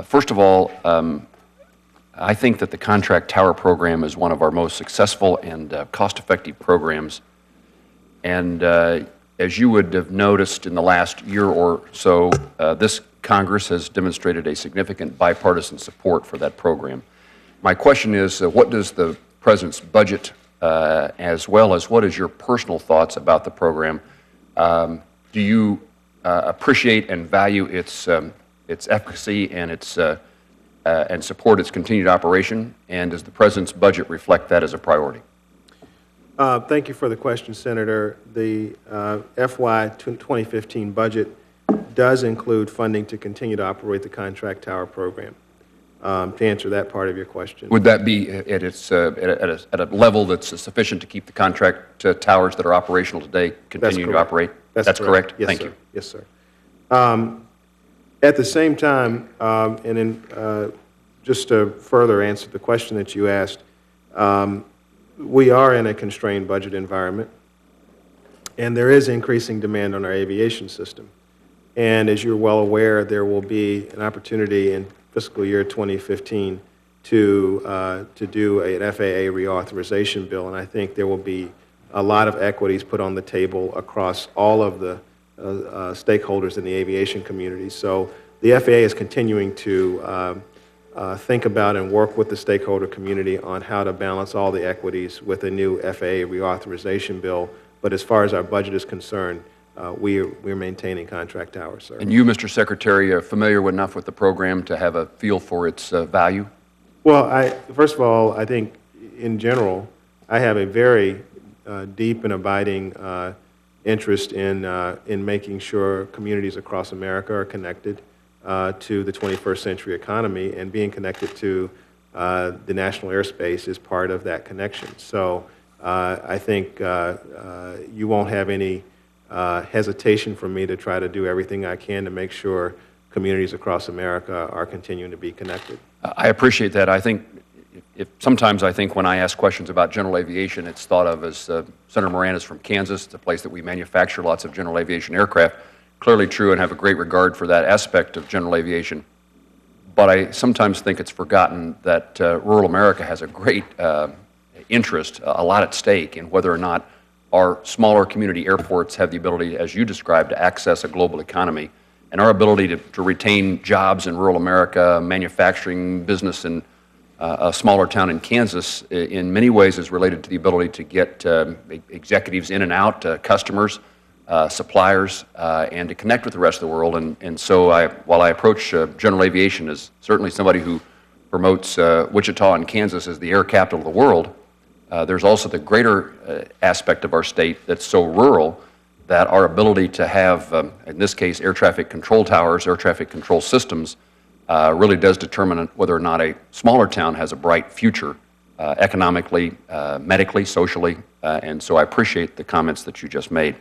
First of all, I think that the contract tower program is one of our most successful and cost-effective programs. And as you would have noticed in the last year or so, this Congress has demonstrated a significant bipartisan support for that program. My question is, what does the President's budget, as well as what is your personal thoughts about the program? Do you appreciate and value its efficacy and and support its continued operation? And does the President's budget reflect that as a priority? Thank you for the question, Senator. The FY 2015 budget does include funding to continue to operate the contract tower program. To answer that part of your question, would that be at a level that's sufficient to keep the contract towers that are operational today continuing to operate? That's correct. Yes, Thank sir. you. Yes, sir. At the same time, and in, just to further answer the question that you asked, we are in a constrained budget environment, and there is increasing demand on our aviation system. And as you're well aware, there will be an opportunity in fiscal year 2015 to do an FAA reauthorization bill, and I think there will be a lot of equities put on the table across all of the stakeholders in the aviation community. So the FAA is continuing to think about and work with the stakeholder community on how to balance all the equities with a new FAA reauthorization bill. But as far as our budget is concerned, we're maintaining contract towers, sir. And you, Mr. Secretary, are familiar enough with the program to have a feel for its value? Well, first of all, I think in general, I have a very deep and abiding interest in making sure communities across America are connected to the 21st century economy, and being connected to the national airspace is part of that connection. So I think you won't have any hesitation from me to try to do everything I can to make sure communities across America are continuing to be connected. I appreciate that. I think sometimes I think when I ask questions about general aviation, it's thought of as Senator Moran is from Kansas. It's a place that we manufacture lots of general aviation aircraft. Clearly true, and have a great regard for that aspect of general aviation. But I sometimes think it's forgotten that rural America has a great interest, a lot at stake in whether or not our smaller community airports have the ability, as you described, to access a global economy. And our ability to retain jobs in rural America, manufacturing, business in a smaller town in Kansas, in many ways is related to the ability to get executives in and out, customers, suppliers, and to connect with the rest of the world. And so while I approach general aviation as certainly somebody who promotes Wichita and Kansas as the air capital of the world, there's also the greater aspect of our state that's so rural that our ability to have, in this case, air traffic control towers, air traffic control systems, really does determine whether or not a smaller town has a bright future economically, medically, socially, and so I appreciate the comments that you just made.